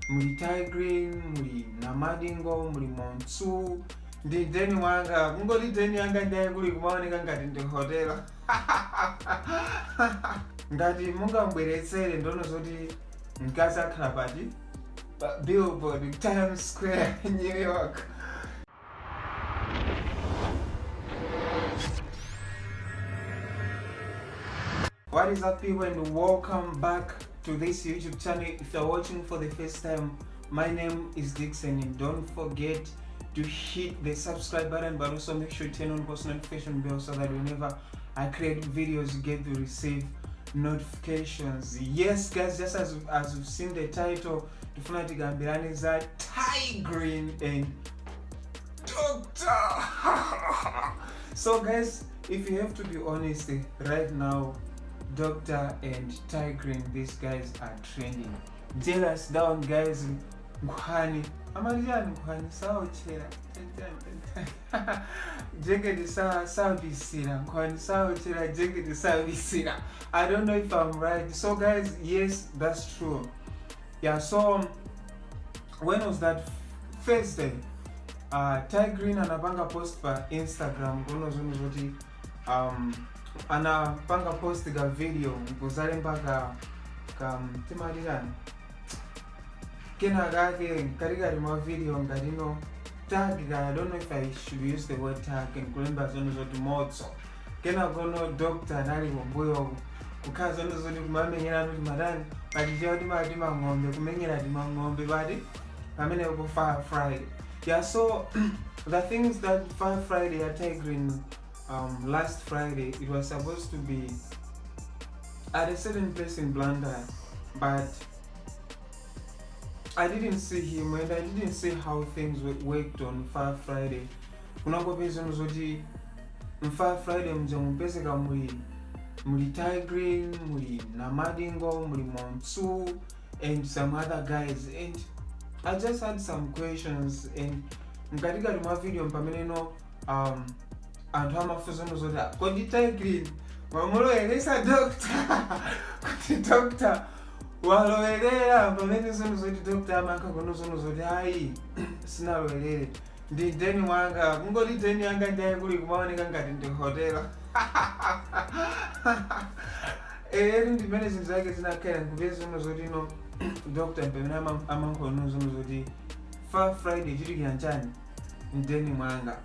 muri Tay Grin, muri Namadingo, muri Montsu. Ndi deni wanga, mungoli deni yanga ndiye kuli kumaoneka ngati ndi hotel. Ngati mungambweretsere ndono zoti mkazi akhala pati billboard Times Square New York. What is up, people, and welcome back to this YouTube channel. If you're watching for the first time, my name is Dixon, and don't forget to hit the subscribe button, but also make sure you turn on post notification bell so that whenever I create videos you get to receive notifications. Yes guys, just as you've seen the title, tufuna tigambirane za Tay Grin and Doctor. So guys, if you have to be honest, right now Doctor and Tay Grin, these guys are trending. Jealous down guys. Nkuhani amalijani nkuhani sawa chera jeketi sawa bisira nkuhani sawa chera jeketi sawa bisira. I don't know if I'm right. So guys, yes, that's true. Yeah, so when was that? Thursday, Tay Grin anapanga post pa Instagram kuno zunu zoti anapanga post ga video kuzale mpaka timalijani kena gake karigari ma video ngarino tag ga. I don't know if I should use the word tag and kulemba zono zoti motso kena gono doctor nali bomboyo kukaza zono zoti kumamenyera kuti madani bajija kuti madima ngombe kumenyera dima ngombe badi pamene uko Fire Friday. Yeah, so the things that Fire Friday at Tay Grin last Friday, it was supposed to be at a certain place in Blunder, but I didn't see him and I didn't see how things worked on Fire Friday. Kunangopeza nozoti Fire Friday mjamupeseka muri Tay Grin, muri Namadingo, muri Montsu, and some other guys, and I just had some questions and mkatika lima video mpameneno antu amafuzo nozoti kodi Tay Grin wamoloelesa doctor kuti doctor waloelera pamene zono zoti doctor amanka kono zono zoti hayi sinaloelere ndi deni wanga kungoti deni yanga ndiye kuli kumaoneka ngati ndi hotel. Ndimene zinthu zake zinakhala nkupeza zono zoti no doctor pamene amankono zono zoti Fire Friday chiti kiyanchani ndeni mwanga.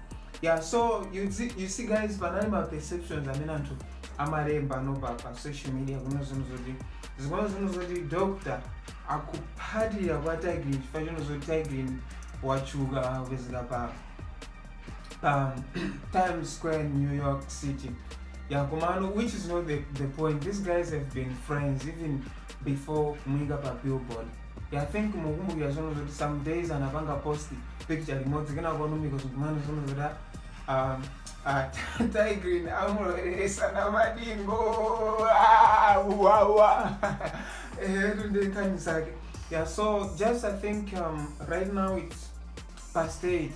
Yeah, so you see guys, panali ma perceptions amene anthu amalemba no pa social media kuno zono zoti zimene zoti doctor akuphatira kwa Tay Grin chifukwa zoti Tay Grin wachuka wezika pa Times Square, New York City. Yeah, kumano, which is not the point. These guys have been friends even before Mwiga pa billboard. Yeah, I think mukumbu ya zono zoti some days anapanga post picture remote kena kwa numi kwa kumano zono zota Tay Grin amulolesa Namadingo yeah, so just I think right now it's past 8,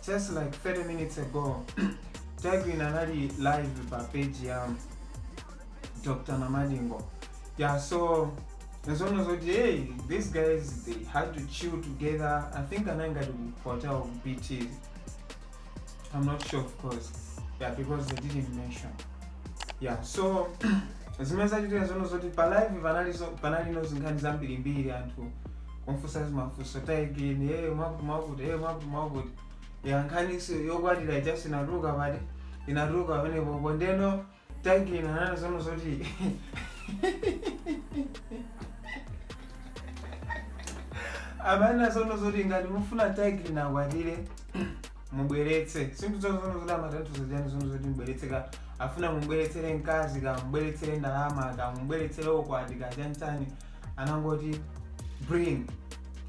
just like 30 minutes ago. Tay Grin anali live pa page Dr. Namadingo. Yeah, so zono zoti hey, these guys, they had to chill together. I think ananga to hotel BT. I'm not sure, of course. Yeah, because they didn't mention. Yeah, so zimeza chitira zono zoti pa live panali no zinkhani zambirimbiri anthu kumfusa zimafuso Tay Grin mwakuti yeah, nkhani yokwatira just inaruka pati inaruka pamene popo ndeno Tay Grin anana zono zoti amana zono zoti ngati mufuna Tay Grin akwatire mubweretse sintu zono zoti amatatu zojani zono zoti mubweretseka afuna mubweretsere nkazi ka mubweretsere ndalama ka mubweretsere okwati ka chantani anangoti bring,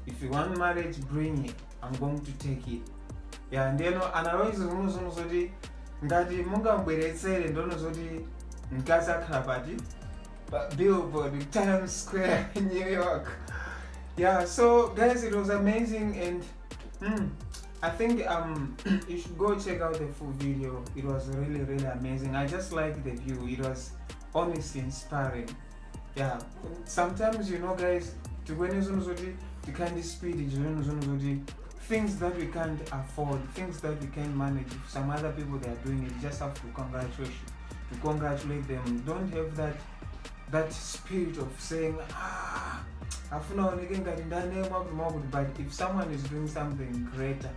if you want marriage bring it, I'm going to take it. Yeah, ndeno analoizo zono zoti ngati mungambweretsere ndono zoti mkazi akhala pati billboard Times Square New York. Yeah, so guys, it was amazing and I think you should go check out the full video. It was really amazing. I just like the view. It was honestly inspiring. Yeah, sometimes, you know guys, to kind speed things that we can't afford, things that we can't manage. If some other people they are doing it, you just have to congratulate them. Don't have that spirit of saying but if someone is doing something greater,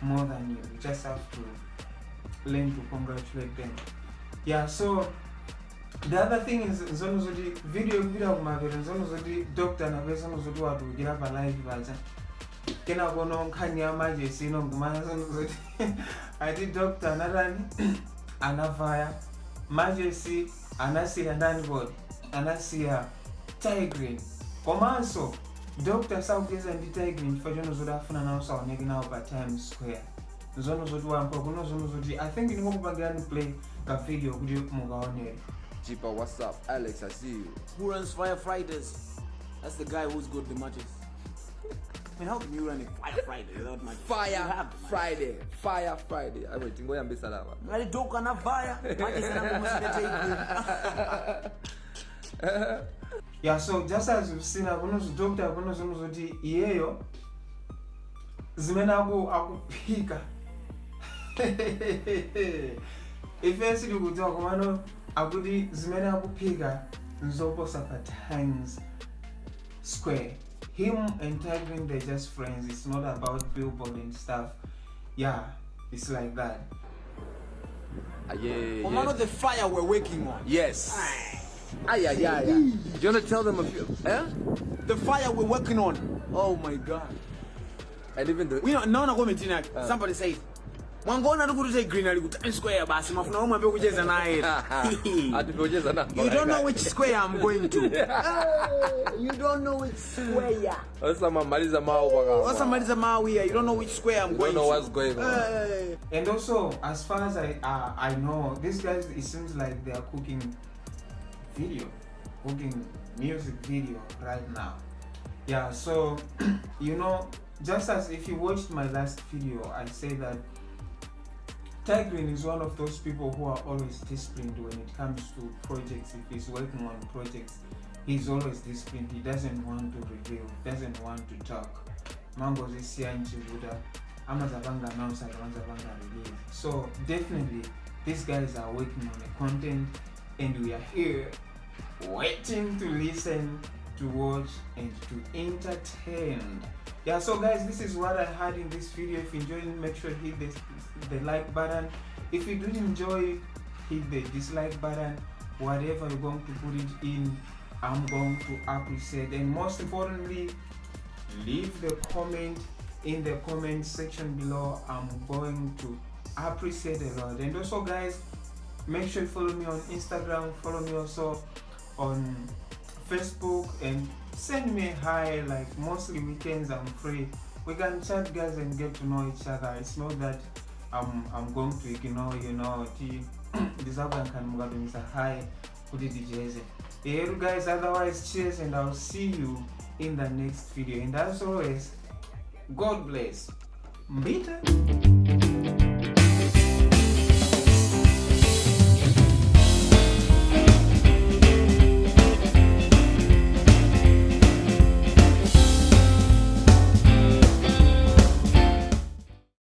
more than you just have to learn to congratulate them. Yeah, so the other thing is video doctor na pesa watu gira pa live bacha kena kono nkhani ya emergency ngumana ati doctor narani anavaya emergency anasiya ndani body anasiya Tay Grin komanso doctor saukeza ndi Tay Grin fajono zodafuna nawo saoneke nawo pa Times Square wampa kuno I think ndingokupangira ni play ka video kuti mukaonere. Jeepa, what's up? Alex, I see you. Who runs Fire Fridays? That's the guy who's good the matches. I mean, how can you run a Fire Friday without matches? Fire Friday. Fire Friday. I wait, ngoya mbisa lava. Ngali doka na fire. Matches na kumusida Tay Grin. Yeah, so just as you've seen, doctor iyeyo zimena akupika. Ifensi likutoa kumano akuti zimene akupika nzoposa pa Times Square. Him and Tay Grin, they're just friends. It's not about billboard and stuff. Yeah, it's like that. Yeah. One of the fire we're working on. Yes. Yeah. Do you want to tell them a few? The fire we're working on. Oh my God. And even the... We don't know. Somebody say, Mwangona ndugu Tay Grin ali ku Times Square basi mafuna omwe ape kucheza naye. Atipocheza na. You don't know which square I'm going to. You don't know which square. Sasa mamaliza mao paka. Sasa maliza mao here. You don't know which square I'm going to. You don't know what's going on. And also, as far as I know, these guys, it seems like they are cooking music video right now. Yeah, so just as if you watched my last video, I say that Tay Grin is one of those people who are always disciplined when it comes to projects. If he's working on projects, he's always disciplined. He doesn't want to reveal, doesn't want to talk. Mango is Buddha, Amazabanga announce Amazabanga release. So definitely these guys are working on the content and we are here waiting to listen, to watch and to entertain. Yeah, so guys, this is what I had in this video. If you enjoyed it, make sure to hit the like button. If you didn't enjoy it, hit the dislike button. Whatever you're going to put it in, I'm going to appreciate. And most importantly, leave the comment in the comment section below. I'm going to appreciate a lot. And also guys, make sure you follow me on Instagram, follow me also on Facebook, and send me a hi. Like mostly weekends I'm free. We can chat guys and get to know each other. It's not that I'm going to ignore this other can say hi to the DJs. Hey guys, otherwise cheers and I'll see you in the next video. And as always, God bless. Mbita.